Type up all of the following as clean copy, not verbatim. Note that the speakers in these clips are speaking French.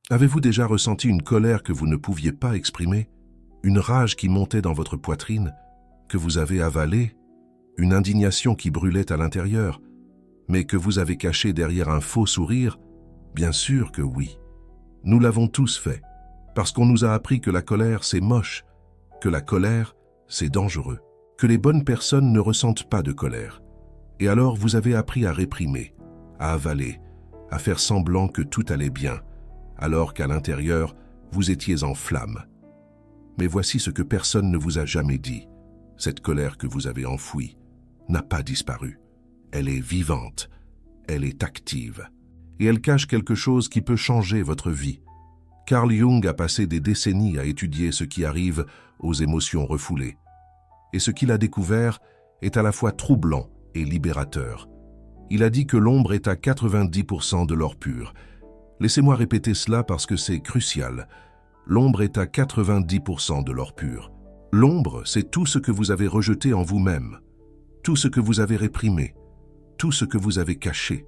Avez-vous déjà ressenti une colère que vous ne pouviez pas exprimer? Une rage qui montait dans votre poitrine, que vous avez avalée? Une indignation qui brûlait à l'intérieur, mais que vous avez cachée derrière un faux sourire? Bien sûr que oui. Nous l'avons tous fait, parce qu'on nous a appris que la colère, c'est moche, que la colère, c'est dangereux, que les bonnes personnes ne ressentent pas de colère. Et alors vous avez appris à réprimer, à avaler, à faire semblant que tout allait bien, alors qu'à l'intérieur, vous étiez en flammes. Mais voici ce que personne ne vous a jamais dit. Cette colère que vous avez enfouie n'a pas disparu. Elle est vivante, elle est active. Et elle cache quelque chose qui peut changer votre vie. Carl Jung a passé des décennies à étudier ce qui arrive aux émotions refoulées. Et ce qu'il a découvert est à la fois troublant et libérateur. Il a dit que l'ombre est à 90% de l'or pur. Laissez-moi répéter cela parce que c'est crucial. L'ombre est à 90% de l'or pur. L'ombre, c'est tout ce que vous avez rejeté en vous-même, tout ce que vous avez réprimé, tout ce que vous avez caché.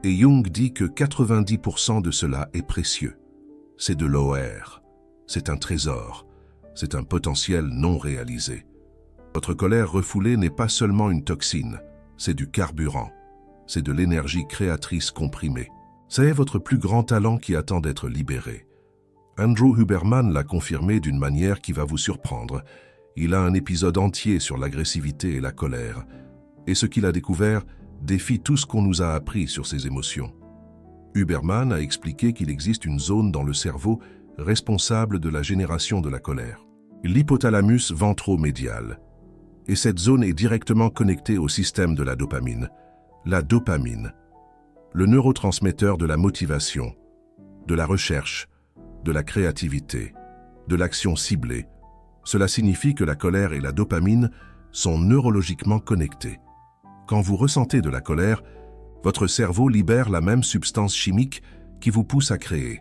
Et Jung dit que 90% de cela est précieux. C'est de l'OR, c'est un trésor, c'est un potentiel non réalisé. Votre colère refoulée n'est pas seulement une toxine, c'est du carburant, c'est de l'énergie créatrice comprimée. C'est votre plus grand talent qui attend d'être libéré. Andrew Huberman l'a confirmé d'une manière qui va vous surprendre. Il a un épisode entier sur l'agressivité et la colère. Et ce qu'il a découvert défie tout ce qu'on nous a appris sur ces émotions. Huberman a expliqué qu'il existe une zone dans le cerveau responsable de la génération de la colère, l'hypothalamus ventromédial. Et cette zone est directement connectée au système de la dopamine. La dopamine, le neurotransmetteur de la motivation, de la recherche, de la créativité, de l'action ciblée. Cela signifie que la colère et la dopamine sont neurologiquement connectés. Quand vous ressentez de la colère, votre cerveau libère la même substance chimique qui vous pousse à créer,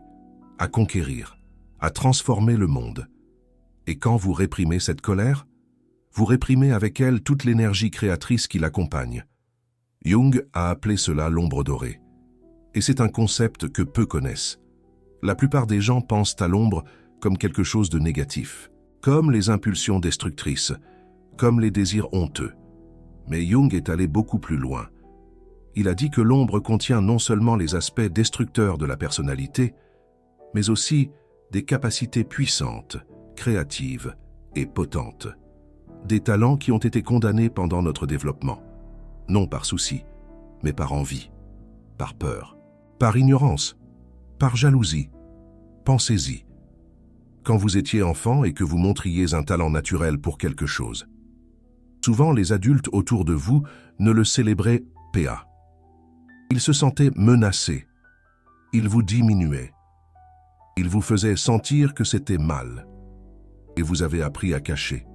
à conquérir, à transformer le monde. Et quand vous réprimez cette colère, vous réprimez avec elle toute l'énergie créatrice qui l'accompagne. Jung a appelé cela l'ombre dorée. Et c'est un concept que peu connaissent. La plupart des gens pensent à l'ombre comme quelque chose de négatif, comme les impulsions destructrices, comme les désirs honteux. Mais Jung est allé beaucoup plus loin. Il a dit que l'ombre contient non seulement les aspects destructeurs de la personnalité, mais aussi des capacités puissantes, créatives et potentes. Des talents qui ont été condamnés pendant notre développement. Non par souci, mais par envie, par peur, par ignorance, par jalousie. Pensez-y. Quand vous étiez enfant et que vous montriez un talent naturel pour quelque chose. Souvent, les adultes autour de vous ne le célébraient pas. Ils se sentaient menacés. Ils vous diminuaient. Ils vous faisaient sentir que c'était mal. Et vous avez appris à cacher,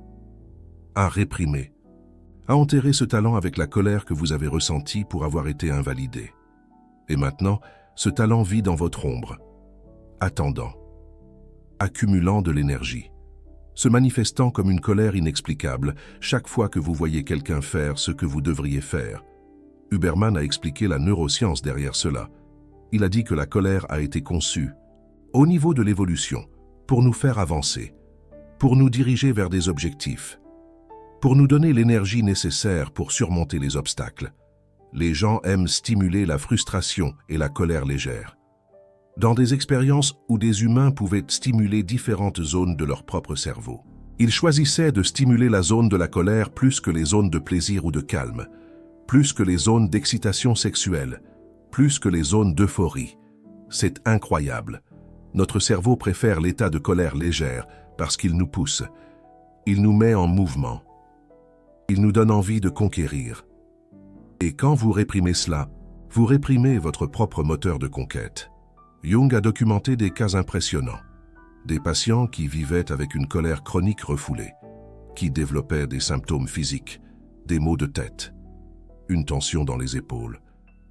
à réprimer, à enterrer ce talent avec la colère que vous avez ressentie pour avoir été invalidé. Et maintenant, ce talent vit dans votre ombre, attendant, accumulant de l'énergie, se manifestant comme une colère inexplicable chaque fois que vous voyez quelqu'un faire ce que vous devriez faire. Huberman a expliqué la neuroscience derrière cela. Il a dit que la colère a été conçue, au niveau de l'évolution, pour nous faire avancer, pour nous diriger vers des objectifs, pour nous donner l'énergie nécessaire pour surmonter les obstacles. Les gens aiment stimuler la frustration et la colère légère. Dans des expériences où des humains pouvaient stimuler différentes zones de leur propre cerveau, ils choisissaient de stimuler la zone de la colère plus que les zones de plaisir ou de calme, plus que les zones d'excitation sexuelle, plus que les zones d'euphorie. C'est incroyable. Notre cerveau préfère l'état de colère légère parce qu'il nous pousse. Il nous met en mouvement. Il nous donne envie de conquérir. Et quand vous réprimez cela, vous réprimez votre propre moteur de conquête. Jung a documenté des cas impressionnants. Des patients qui vivaient avec une colère chronique refoulée, qui développaient des symptômes physiques, des maux de tête, une tension dans les épaules,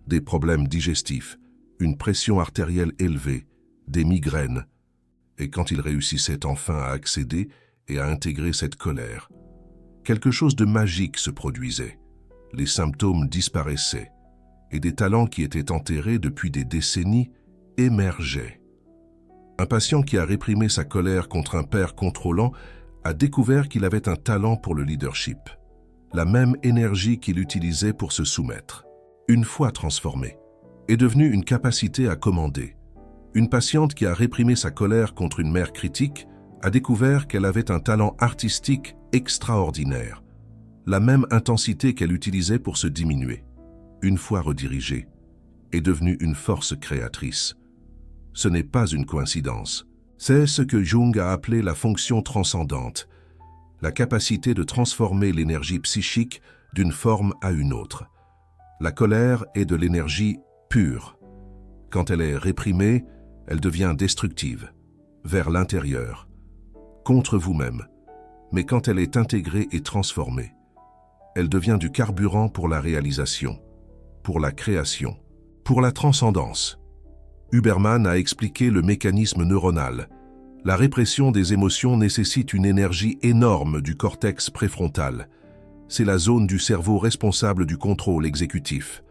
des problèmes digestifs, une pression artérielle élevée, des migraines. Et quand ils réussissaient enfin à accéder et à intégrer cette colère, quelque chose de magique se produisait. Les symptômes disparaissaient et des talents qui étaient enterrés depuis des décennies émergeaient. Un patient qui a réprimé sa colère contre un père contrôlant a découvert qu'il avait un talent pour le leadership, la même énergie qu'il utilisait pour se soumettre. Une fois transformée, est devenue une capacité à commander. Une patiente qui a réprimé sa colère contre une mère critique a découvert qu'elle avait un talent artistique extraordinaire, la même intensité qu'elle utilisait pour se diminuer. Une fois redirigée, est devenue une force créatrice. Ce n'est pas une coïncidence. C'est ce que Jung a appelé la fonction transcendante, la capacité de transformer l'énergie psychique d'une forme à une autre. La colère est de l'énergie pure. Quand elle est réprimée, elle devient destructive, vers l'intérieur, contre vous-même. Mais quand elle est intégrée et transformée, elle devient du carburant pour la réalisation, pour la création, pour la transcendance. Huberman a expliqué le mécanisme neuronal. La répression des émotions nécessite une énergie énorme du cortex préfrontal. C'est la zone du cerveau responsable du contrôle exécutif,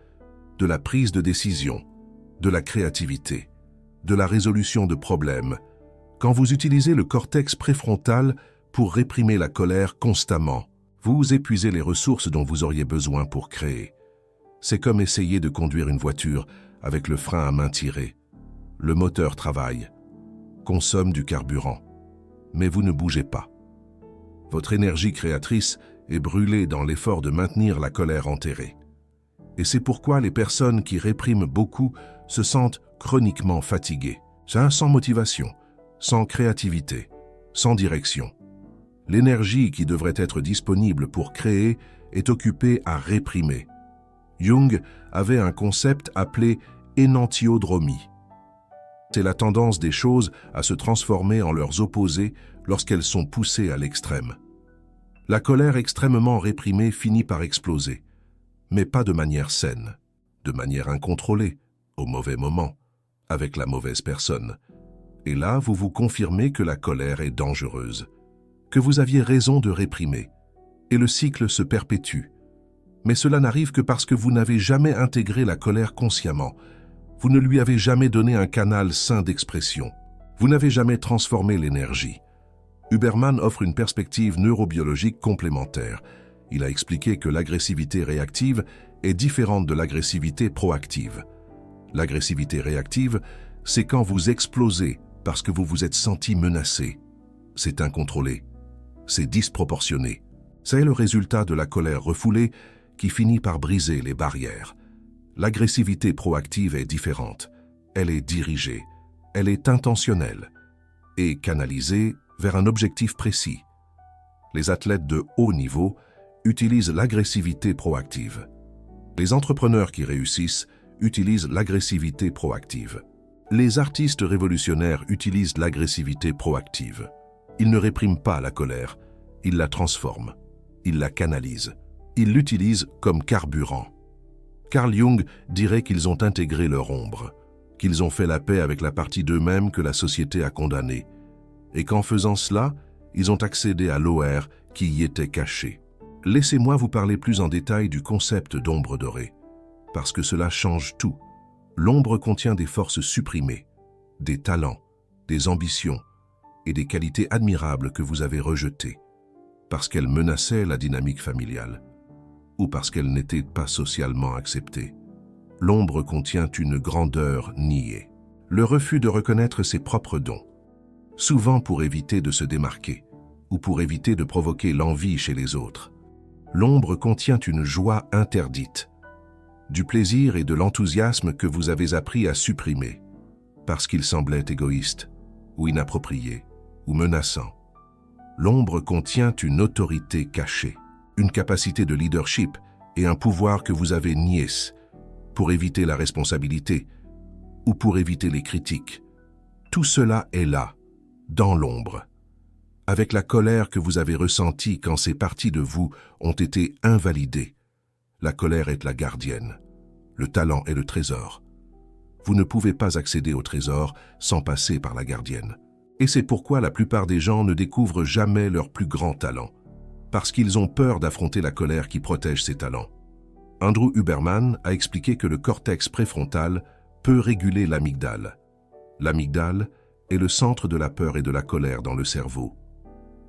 de la prise de décision, de la créativité, de la résolution de problèmes. Quand vous utilisez le cortex préfrontal pour réprimer la colère constamment, vous épuisez les ressources dont vous auriez besoin pour créer. C'est comme essayer de conduire une voiture avec le frein à main tiré. Le moteur travaille, consomme du carburant, mais vous ne bougez pas. Votre énergie créatrice est brûlée dans l'effort de maintenir la colère enterrée. Et c'est pourquoi les personnes qui répriment beaucoup se sentent chroniquement fatiguées, sans motivation, sans créativité, sans direction. L'énergie qui devrait être disponible pour créer est occupée à réprimer. Jung avait un concept appelé énantiodromie. C'est la tendance des choses à se transformer en leurs opposés lorsqu'elles sont poussées à l'extrême. La colère extrêmement réprimée finit par exploser, mais pas de manière saine, de manière incontrôlée, au mauvais moment, avec la mauvaise personne. Et là, vous vous confirmez que la colère est dangereuse, que vous aviez raison de réprimer, et le cycle se perpétue. Mais cela n'arrive que parce que vous n'avez jamais intégré la colère consciemment. Vous ne lui avez jamais donné un canal sain d'expression. Vous n'avez jamais transformé l'énergie. Huberman offre une perspective neurobiologique complémentaire. Il a expliqué que l'agressivité réactive est différente de l'agressivité proactive. L'agressivité réactive, c'est quand vous explosez parce que vous vous êtes senti menacé. C'est incontrôlé. C'est disproportionné. C'est le résultat de la colère refoulée qui finit par briser les barrières. L'agressivité proactive est différente. Elle est dirigée, elle est intentionnelle et canalisée vers un objectif précis. Les athlètes de haut niveau utilisent l'agressivité proactive. Les entrepreneurs qui réussissent utilisent l'agressivité proactive. Les artistes révolutionnaires utilisent l'agressivité proactive. Ils ne répriment pas la colère, ils la transforment, ils la canalisent, ils l'utilisent comme carburant. Carl Jung dirait qu'ils ont intégré leur ombre, qu'ils ont fait la paix avec la partie d'eux-mêmes que la société a condamnée, et qu'en faisant cela, ils ont accédé à l'OR qui y était caché. Laissez-moi vous parler plus en détail du concept d'ombre dorée, parce que cela change tout. L'ombre contient des forces supprimées, des talents, des ambitions et des qualités admirables que vous avez rejetées, parce qu'elles menaçaient la dynamique familiale, ou parce qu'elle n'était pas socialement acceptée. L'ombre contient une grandeur niée, le refus de reconnaître ses propres dons, souvent pour éviter de se démarquer, ou pour éviter de provoquer l'envie chez les autres. L'ombre contient une joie interdite, du plaisir et de l'enthousiasme que vous avez appris à supprimer, parce qu'ils semblaient égoïstes, ou inappropriés, ou menaçants. L'ombre contient une autorité cachée, une capacité de leadership et un pouvoir que vous avez niés pour éviter la responsabilité ou pour éviter les critiques. Tout cela est là, dans l'ombre, avec la colère que vous avez ressentie quand ces parties de vous ont été invalidées. La colère est la gardienne, le talent est le trésor. Vous ne pouvez pas accéder au trésor sans passer par la gardienne. Et c'est pourquoi la plupart des gens ne découvrent jamais leur plus grand talent, parce qu'ils ont peur d'affronter la colère qui protège ces talents. Andrew Huberman a expliqué que le cortex préfrontal peut réguler l'amygdale. L'amygdale est le centre de la peur et de la colère dans le cerveau.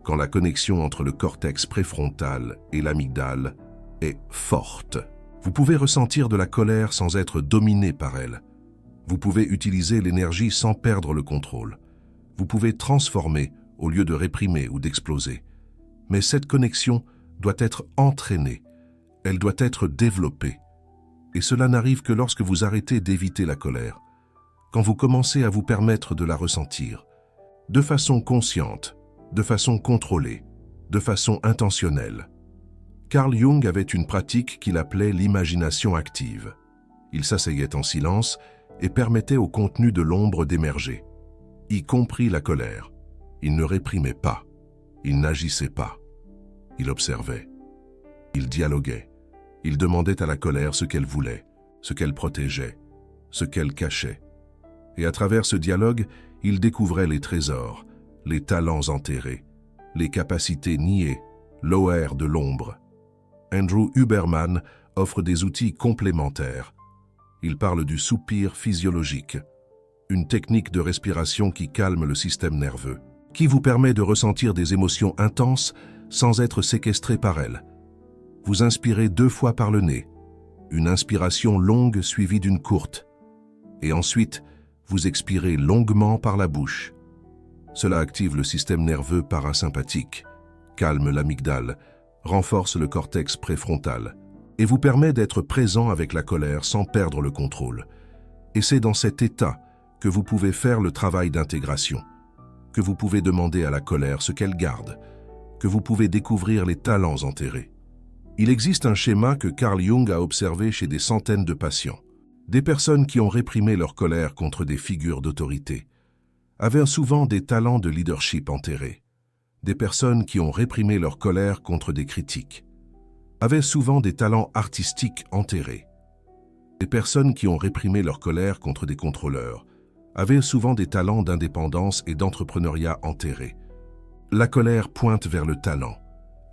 Quand la connexion entre le cortex préfrontal et l'amygdale est forte, vous pouvez ressentir de la colère sans être dominé par elle. Vous pouvez utiliser l'énergie sans perdre le contrôle. Vous pouvez transformer au lieu de réprimer ou d'exploser. Mais cette connexion doit être entraînée. Elle doit être développée. Et cela n'arrive que lorsque vous arrêtez d'éviter la colère, quand vous commencez à vous permettre de la ressentir, de façon consciente, de façon contrôlée, de façon intentionnelle. Carl Jung avait une pratique qu'il appelait l'imagination active. Il s'asseyait en silence et permettait au contenu de l'ombre d'émerger, y compris la colère. Il ne réprimait pas, il n'agissait pas, il observait, il dialoguait, il demandait à la colère ce qu'elle voulait, ce qu'elle protégeait, ce qu'elle cachait. Et à travers ce dialogue, il découvrait les trésors, les talents enterrés, les capacités niées, l'OR de l'ombre. Andrew Huberman offre des outils complémentaires. Il parle du soupir physiologique, une technique de respiration qui calme le système nerveux, qui vous permet de ressentir des émotions intenses sans être séquestré par elles. Vous inspirez 2 fois par le nez, une inspiration longue suivie d'une courte, et ensuite vous expirez longuement par la bouche. Cela active le système nerveux parasympathique, calme l'amygdale, renforce le cortex préfrontal et vous permet d'être présent avec la colère sans perdre le contrôle. Et c'est dans cet état que vous pouvez faire le travail d'intégration, que vous pouvez demander à la colère ce qu'elle garde, que vous pouvez découvrir les talents enterrés. Il existe un schéma que Carl Jung a observé chez des centaines de patients. Des personnes qui ont réprimé leur colère contre des figures d'autorité avaient souvent des talents de leadership enterrés. Des personnes qui ont réprimé leur colère contre des critiques avaient souvent des talents artistiques enterrés. Des personnes qui ont réprimé leur colère contre des contrôleurs avaient souvent des talents d'indépendance et d'entrepreneuriat enterrés. La colère pointe vers le talent.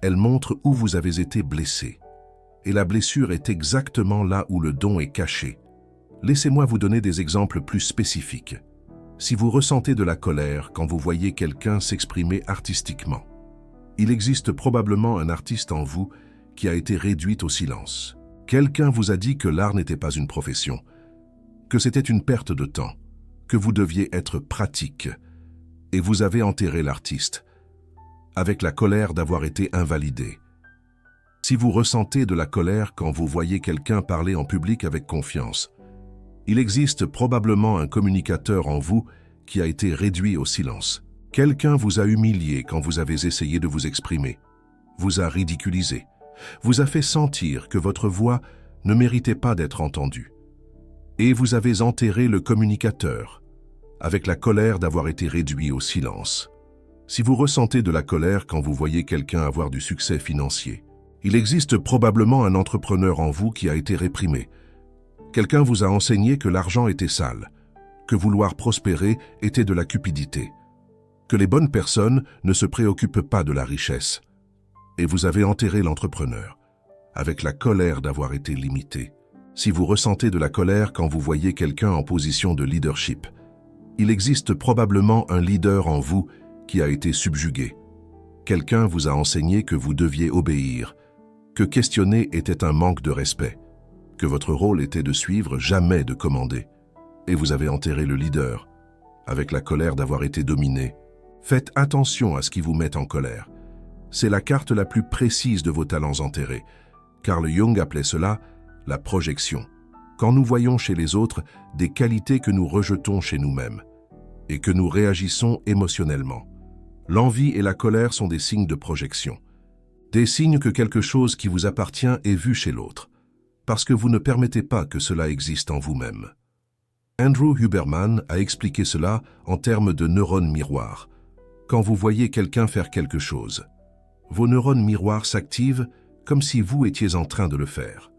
Elle montre où vous avez été blessé. Et la blessure est exactement là où le don est caché. Laissez-moi vous donner des exemples plus spécifiques. Si vous ressentez de la colère quand vous voyez quelqu'un s'exprimer artistiquement, il existe probablement un artiste en vous qui a été réduit au silence. Quelqu'un vous a dit que l'art n'était pas une profession, que c'était une perte de temps, que vous deviez être pratique, et vous avez enterré l'artiste, avec la colère d'avoir été invalidé. Si vous ressentez de la colère quand vous voyez quelqu'un parler en public avec confiance, il existe probablement un communicateur en vous qui a été réduit au silence. Quelqu'un vous a humilié quand vous avez essayé de vous exprimer, vous a ridiculisé, vous a fait sentir que votre voix ne méritait pas d'être entendue. Et vous avez enterré le communicateur, avec la colère d'avoir été réduit au silence. Si vous ressentez de la colère quand vous voyez quelqu'un avoir du succès financier, il existe probablement un entrepreneur en vous qui a été réprimé. Quelqu'un vous a enseigné que l'argent était sale, que vouloir prospérer était de la cupidité, que les bonnes personnes ne se préoccupent pas de la richesse. Et vous avez enterré l'entrepreneur, avec la colère d'avoir été limité. Si vous ressentez de la colère quand vous voyez quelqu'un en position de leadership, il existe probablement un leader en vous qui a été subjugué. Quelqu'un vous a enseigné que vous deviez obéir, que questionner était un manque de respect, que votre rôle était de suivre, jamais de commander. Et vous avez enterré le leader, avec la colère d'avoir été dominé. Faites attention à ce qui vous met en colère. C'est la carte la plus précise de vos talents enterrés. Carl Jung appelait cela la projection. Quand nous voyons chez les autres des qualités que nous rejetons chez nous-mêmes et que nous réagissons émotionnellement. L'envie et la colère sont des signes de projection. Des signes que quelque chose qui vous appartient est vu chez l'autre, parce que vous ne permettez pas que cela existe en vous-même. Andrew Huberman a expliqué cela en termes de neurones miroirs. Quand vous voyez quelqu'un faire quelque chose, vos neurones miroirs s'activent comme si vous étiez en train de le faire.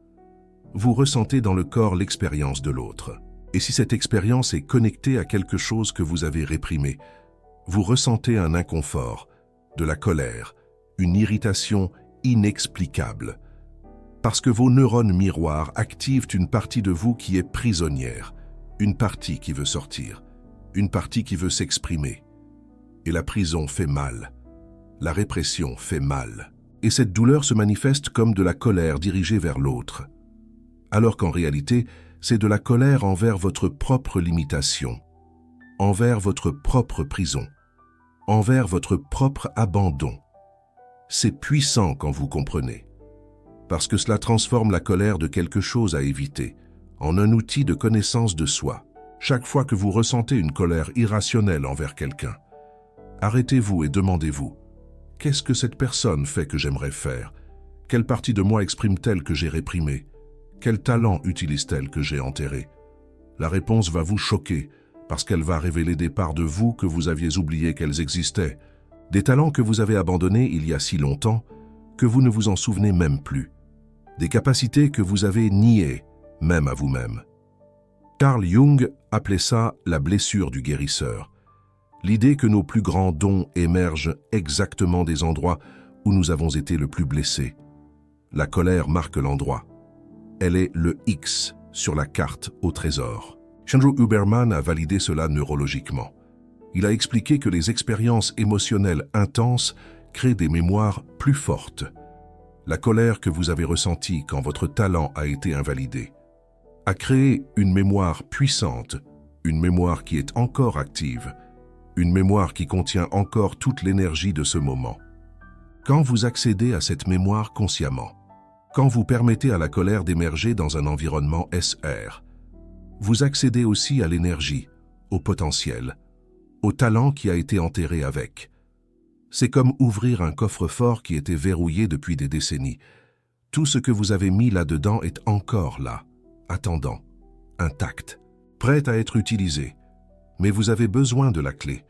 Vous ressentez dans le corps l'expérience de l'autre. Et si cette expérience est connectée à quelque chose que vous avez réprimé, vous ressentez un inconfort, de la colère, une irritation inexplicable. Parce que vos neurones miroirs activent une partie de vous qui est prisonnière, une partie qui veut sortir, une partie qui veut s'exprimer. Et la prison fait mal. La répression fait mal. Et cette douleur se manifeste comme de la colère dirigée vers l'autre. Alors qu'en réalité, c'est de la colère envers votre propre limitation, envers votre propre prison, envers votre propre abandon. C'est puissant quand vous comprenez, parce que cela transforme la colère de quelque chose à éviter en un outil de connaissance de soi. Chaque fois que vous ressentez une colère irrationnelle envers quelqu'un, arrêtez-vous et demandez-vous, qu'est-ce que cette personne fait que j'aimerais faire? Quelle partie de moi exprime-t-elle que j'ai réprimée? Quel talent utilise-t-elle que j'ai enterré? La réponse va vous choquer, parce qu'elle va révéler des parts de vous que vous aviez oublié qu'elles existaient, des talents que vous avez abandonnés il y a si longtemps que vous ne vous en souvenez même plus, des capacités que vous avez niées, même à vous-même. Carl Jung appelait ça la blessure du guérisseur, l'idée que nos plus grands dons émergent exactement des endroits où nous avons été le plus blessés. La colère marque l'endroit. Elle est le X sur la carte au trésor. Andrew Huberman a validé cela neurologiquement. Il a expliqué que les expériences émotionnelles intenses créent des mémoires plus fortes. La colère que vous avez ressentie quand votre talent a été invalidé a créé une mémoire puissante, une mémoire qui est encore active, une mémoire qui contient encore toute l'énergie de ce moment. Quand vous accédez à cette mémoire consciemment, quand vous permettez à la colère d'émerger dans un environnement SR, vous accédez aussi à l'énergie, au potentiel, au talent qui a été enterré avec. C'est comme ouvrir un coffre-fort qui était verrouillé depuis des décennies. Tout ce que vous avez mis là-dedans est encore là, attendant, intact, prêt à être utilisé. Mais vous avez besoin de la clé.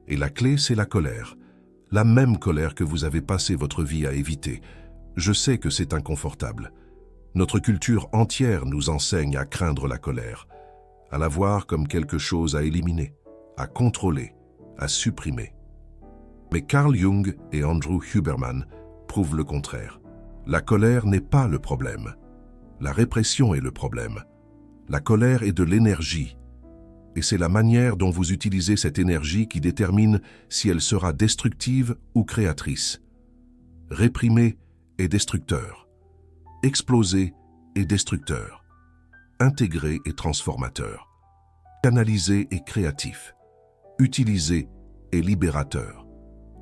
Et la clé, c'est la colère. La même colère que vous avez passé votre vie à éviter. Je sais que c'est inconfortable. Notre culture entière nous enseigne à craindre la colère, à la voir comme quelque chose à éliminer, à contrôler, à supprimer. Mais Carl Jung et Andrew Huberman prouvent le contraire. La colère n'est pas le problème. La répression est le problème. La colère est de l'énergie. Et c'est la manière dont vous utilisez cette énergie qui détermine si elle sera destructive ou créatrice. Réprimer est destructeur. Exploser est destructeur. Intégrer est transformateur. Canaliser est créatif. Utiliser est libérateur.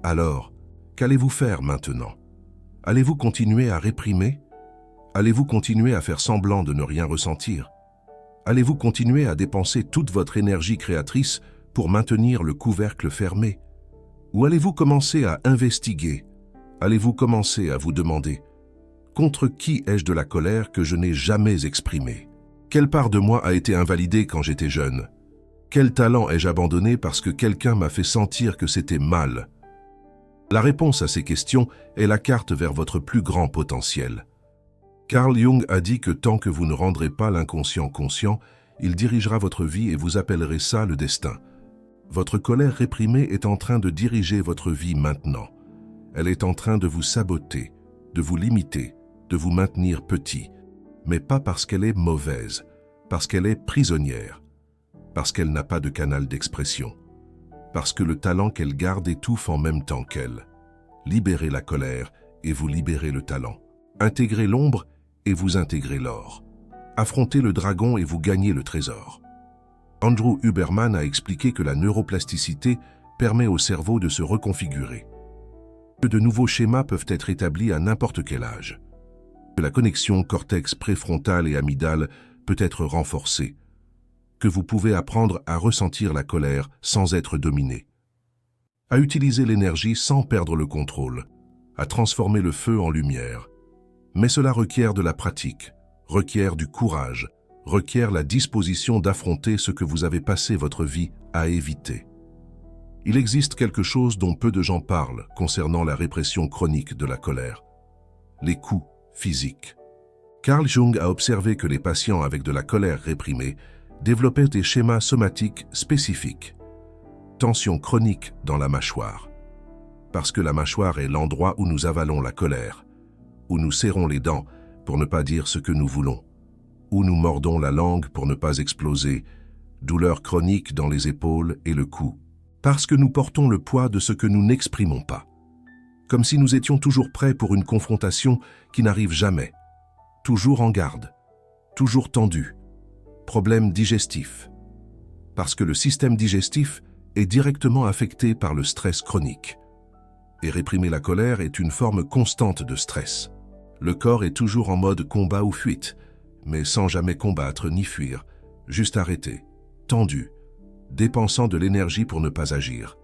Alors, qu'allez-vous faire maintenant? Allez-vous continuer à réprimer? Allez-vous continuer à faire semblant de ne rien ressentir? Allez-vous continuer à dépenser toute votre énergie créatrice pour maintenir le couvercle fermé? Ou allez-vous commencer à investiguer? Allez-vous commencer à vous demander « Contre qui ai-je de la colère que je n'ai jamais exprimée? Quelle part de moi a été invalidée quand j'étais jeune? Quel talent ai-je abandonné parce que quelqu'un m'a fait sentir que c'était mal ?» La réponse à ces questions est la carte vers votre plus grand potentiel. Carl Jung a dit que tant que vous ne rendrez pas l'inconscient conscient, il dirigera votre vie et vous appellerez ça le destin. Votre colère réprimée est en train de diriger votre vie maintenant. Elle est en train de vous saboter, de vous limiter, de vous maintenir petit, mais pas parce qu'elle est mauvaise, parce qu'elle est prisonnière, parce qu'elle n'a pas de canal d'expression, parce que le talent qu'elle garde étouffe en même temps qu'elle. Libérez la colère et vous libérez le talent. Intégrez l'ombre et vous intégrez l'or. Affrontez le dragon et vous gagnez le trésor. Andrew Huberman a expliqué que la neuroplasticité permet au cerveau de se reconfigurer. Que de nouveaux schémas peuvent être établis à n'importe quel âge. Que la connexion cortex préfrontal et amygdale peut être renforcée. Que vous pouvez apprendre à ressentir la colère sans être dominé. À utiliser l'énergie sans perdre le contrôle. À transformer le feu en lumière. Mais cela requiert de la pratique, requiert du courage, requiert la disposition d'affronter ce que vous avez passé votre vie à éviter. Il existe quelque chose dont peu de gens parlent concernant la répression chronique de la colère. Les coups physiques. Carl Jung a observé que les patients avec de la colère réprimée développaient des schémas somatiques spécifiques. Tension chronique dans la mâchoire. Parce que la mâchoire est l'endroit où nous avalons la colère, où nous serrons les dents pour ne pas dire ce que nous voulons, où nous mordons la langue pour ne pas exploser, douleurs chroniques dans les épaules et le cou. Parce que nous portons le poids de ce que nous n'exprimons pas. Comme si nous étions toujours prêts pour une confrontation qui n'arrive jamais. Toujours en garde, toujours tendu. Problème digestif. Parce que le système digestif est directement affecté par le stress chronique. Et réprimer la colère est une forme constante de stress. Le corps est toujours en mode combat ou fuite, mais sans jamais combattre ni fuir, juste arrêté, tendu, dépensant de l'énergie pour ne pas agir.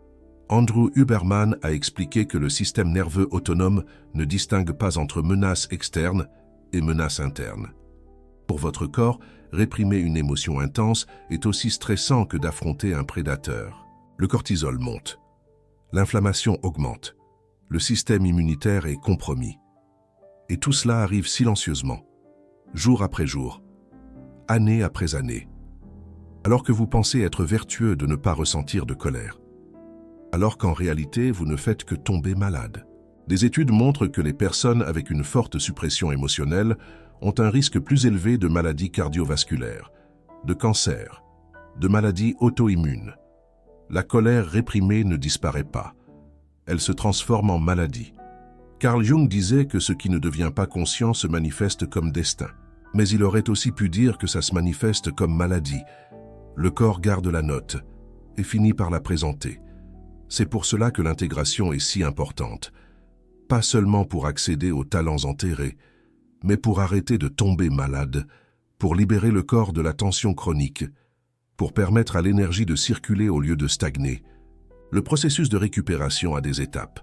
Andrew Huberman a expliqué que le système nerveux autonome ne distingue pas entre menaces externes et menaces internes. Pour votre corps, réprimer une émotion intense est aussi stressant que d'affronter un prédateur. Le cortisol monte. L'inflammation augmente. Le système immunitaire est compromis. Et tout cela arrive silencieusement, jour après jour, année après année, alors que vous pensez être vertueux de ne pas ressentir de colère, alors qu'en réalité, vous ne faites que tomber malade. Des études montrent que les personnes avec une forte suppression émotionnelle ont un risque plus élevé de maladies cardiovasculaires, de cancer, de maladies auto-immunes. La colère réprimée ne disparaît pas. Elle se transforme en maladie. Carl Jung disait que ce qui ne devient pas conscient se manifeste comme destin. Mais il aurait aussi pu dire que ça se manifeste comme maladie. Le corps garde la note et finit par la présenter. C'est pour cela que l'intégration est si importante. Pas seulement pour accéder aux talents enterrés, mais pour arrêter de tomber malade, pour libérer le corps de la tension chronique, pour permettre à l'énergie de circuler au lieu de stagner. Le processus de récupération a des étapes.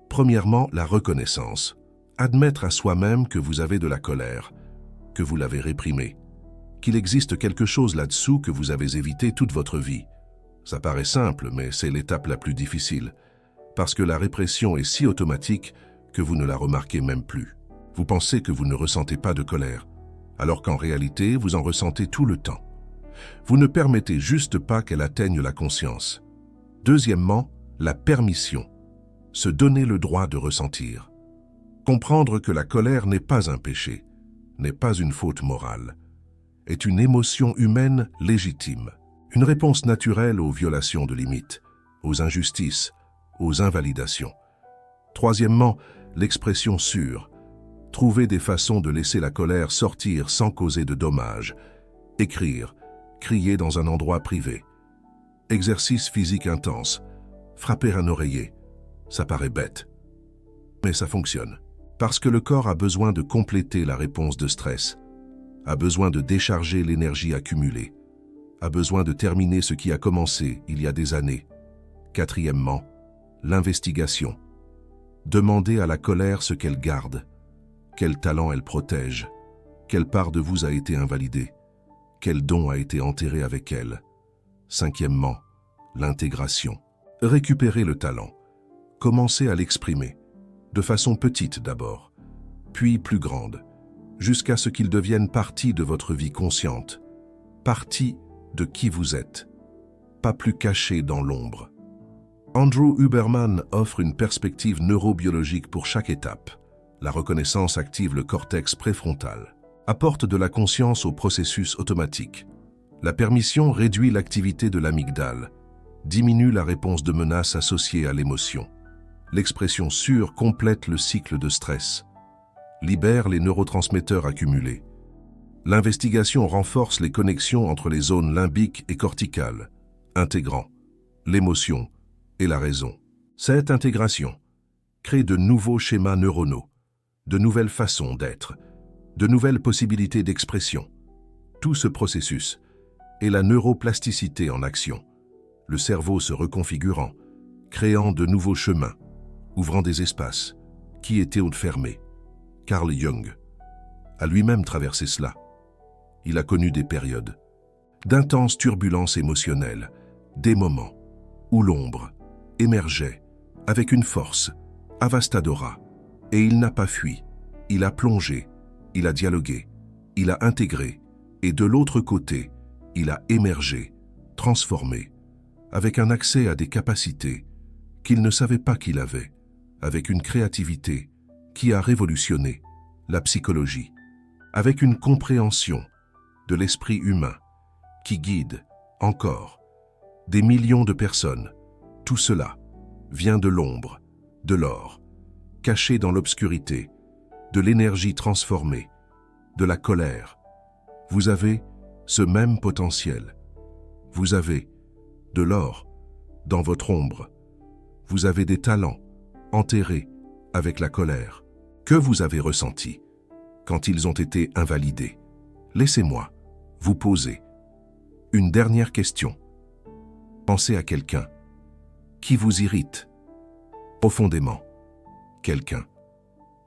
Premièrement, la reconnaissance. Admettre à soi-même que vous avez de la colère, que vous l'avez réprimée, qu'il existe quelque chose là-dessous que vous avez évité toute votre vie. Ça paraît simple, mais c'est l'étape la plus difficile, parce que la répression est si automatique que vous ne la remarquez même plus. Vous pensez que vous ne ressentez pas de colère, alors qu'en réalité, vous en ressentez tout le temps. Vous ne permettez juste pas qu'elle atteigne la conscience. Deuxièmement, la permission. Se donner le droit de ressentir. Comprendre que la colère n'est pas un péché, n'est pas une faute morale, est une émotion humaine légitime, une réponse naturelle aux violations de limites, aux injustices, aux invalidations. Troisièmement, l'expression sûre. Trouver des façons de laisser la colère sortir sans causer de dommages. Écrire, crier dans un endroit privé. Exercice physique intense, frapper un oreiller. Ça paraît bête, mais ça fonctionne. Parce que le corps a besoin de compléter la réponse de stress, a besoin de décharger l'énergie accumulée, a besoin de terminer ce qui a commencé il y a des années. Quatrièmement, l'investigation. Demandez à la colère ce qu'elle garde, quel talent elle protège, quelle part de vous a été invalidée, quel don a été enterré avec elle. Cinquièmement, l'intégration. Récupérez le talent. Commencez à l'exprimer, de façon petite d'abord, puis plus grande, jusqu'à ce qu'il devienne partie de votre vie consciente, partie de qui vous êtes, pas plus caché dans l'ombre. Andrew Huberman offre une perspective neurobiologique pour chaque étape. La reconnaissance active le cortex préfrontal, apporte de la conscience au processus automatique. La permission réduit l'activité de l'amygdale, diminue la réponse de menace associée à l'émotion. L'expression sûre complète le cycle de stress, libère les neurotransmetteurs accumulés. L'investigation renforce les connexions entre les zones limbiques et corticales, intégrant l'émotion et la raison. Cette intégration crée de nouveaux schémas neuronaux, de nouvelles façons d'être, de nouvelles possibilités d'expression. Tout ce processus est la neuroplasticité en action, le cerveau se reconfigurant, créant de nouveaux chemins, ouvrant des espaces qui étaient fermés. Carl Jung a lui-même traversé cela. Il a connu des périodes d'intenses turbulences émotionnelles, des moments où l'ombre émergeait avec une force avastadora, et il n'a pas fui, il a plongé, il a dialogué, il a intégré, et de l'autre côté, il a émergé, transformé, avec un accès à des capacités qu'il ne savait pas qu'il avait, avec une créativité qui a révolutionné la psychologie, avec une compréhension de l'esprit humain qui guide, encore, des millions de personnes. Tout cela vient de l'ombre, de l'or, caché dans l'obscurité, de l'énergie transformée, de la colère. Vous avez ce même potentiel. Vous avez de l'or dans votre ombre. Vous avez des talents enterrés avec la colère. Que vous avez ressenti quand ils ont été invalidés? Laissez-moi vous poser une dernière question. Pensez à quelqu'un qui vous irrite profondément. Quelqu'un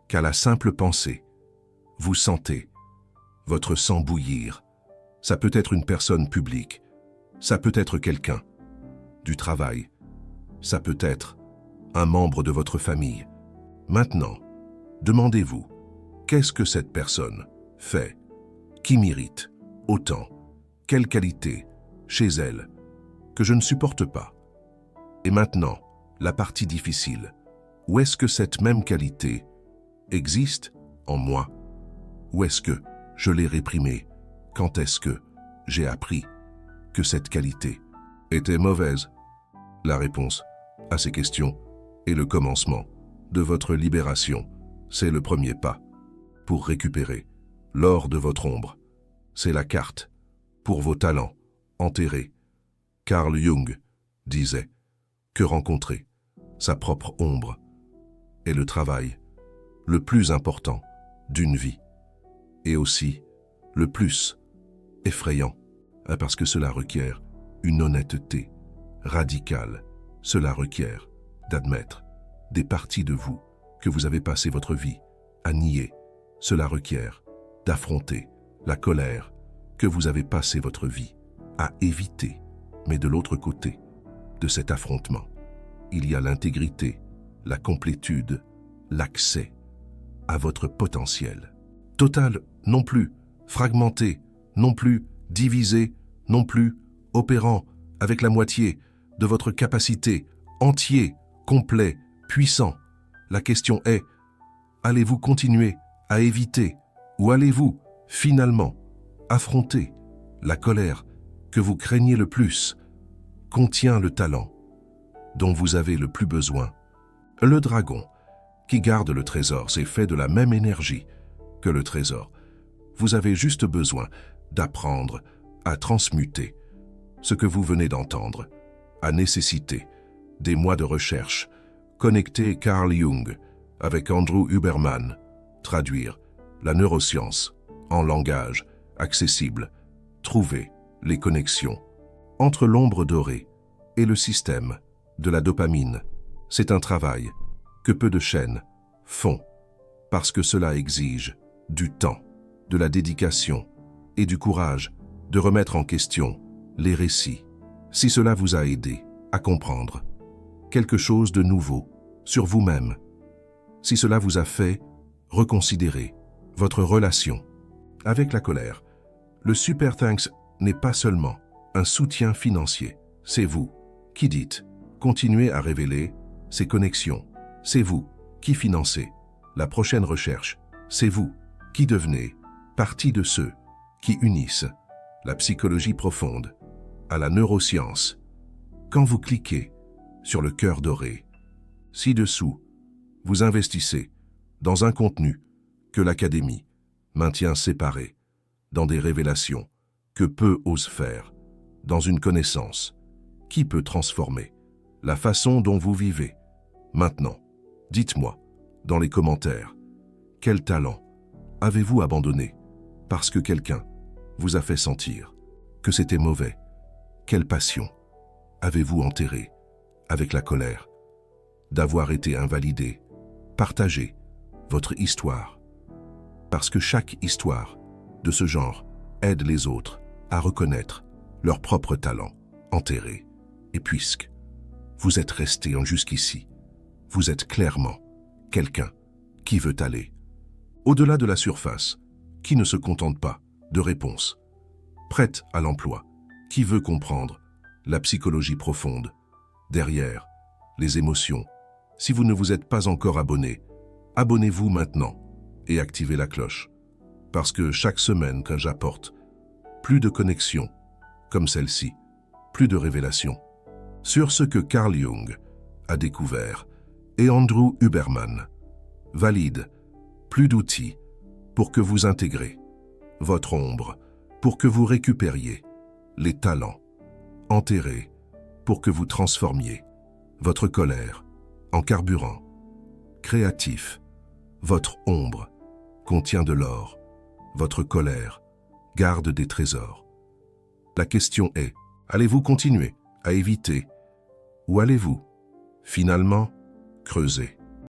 qu'à la simple pensée, vous sentez votre sang bouillir. Ça peut être une personne publique, ça peut être quelqu'un du travail, ça peut être un membre de votre famille. Maintenant, demandez-vous, qu'est-ce que cette personne fait qui m'irrite autant? Quelle qualité chez elle que je ne supporte pas? Et maintenant, la partie difficile. Où est-ce que cette même qualité existe en moi? Où est-ce que je l'ai réprimée? Quand est-ce que j'ai appris que cette qualité était mauvaise? La réponse à ces questions est le commencement de votre libération. C'est le premier pas pour récupérer l'or de votre ombre. C'est la carte pour vos talents enterrés. Carl Jung disait que rencontrer sa propre ombre est le travail le plus important d'une vie et aussi le plus effrayant, parce que cela requiert une honnêteté radicale. Cela requiert d'admettre des parties de vous que vous avez passé votre vie à nier. Cela requiert d'affronter la colère que vous avez passé votre vie à éviter. Mais de l'autre côté de cet affrontement, il y a l'intégrité, la complétude, l'accès à votre potentiel. Total non plus, fragmenté non plus, divisé non plus, opérant avec la moitié de votre capacité, entier, complet, puissant. La question est, allez-vous continuer à éviter ou allez-vous finalement affronter la colère que vous craignez le plus? Contient le talent dont vous avez le plus besoin. Le dragon qui garde le trésor, c'est fait de la même énergie que le trésor. Vous avez juste besoin d'apprendre à transmuter ce que vous venez d'entendre, à nécessiter des mois de recherche. Connecter Carl Jung avec Andrew Huberman, traduire la neuroscience en langage accessible, trouver les connexions entre l'ombre dorée et le système de la dopamine. C'est un travail que peu de chaînes font parce que cela exige du temps, de la dédication et du courage de remettre en question les récits. Si cela vous a aidé à comprendre quelque chose de nouveau sur vous-même, si cela vous a fait reconsidérer votre relation avec la colère, le Super Thanks n'est pas seulement un soutien financier, c'est vous qui dites « Continuez à révéler ces connexions ». C'est vous qui financez la prochaine recherche. C'est vous qui devenez partie de ceux qui unissent la psychologie profonde à la neuroscience. Quand vous cliquez sur le cœur doré, ci-dessous, vous investissez dans un contenu que l'Académie maintient séparé, dans des révélations que peu osent faire, dans une connaissance qui peut transformer la façon dont vous vivez. Maintenant, dites-moi dans les commentaires, quel talent avez-vous abandonné parce que quelqu'un vous a fait sentir que c'était mauvais? Quelle passion avez-vous enterré avec la colère d'avoir été invalidé? Partagez votre histoire, parce que chaque histoire de ce genre aide les autres à reconnaître leur propre talent enterré. Et puisque vous êtes resté jusqu'ici, vous êtes clairement quelqu'un qui veut aller au-delà de la surface, qui ne se contente pas de réponses, prête à l'emploi, qui veut comprendre la psychologie profonde derrière les émotions. Si vous ne vous êtes pas encore abonné, abonnez-vous maintenant et activez la cloche, parce que chaque semaine que j'apporte plus de connexions comme celle-ci, plus de révélations sur ce que Carl Jung a découvert et Andrew Huberman valide plus d'outils pour que vous intégrez votre ombre, pour que vous récupériez les talents enterrés, pour que vous transformiez votre colère en carburant créatif. Votre ombre contient de l'or, votre colère garde des trésors. La question est, allez-vous continuer à éviter ou allez-vous finalement creuser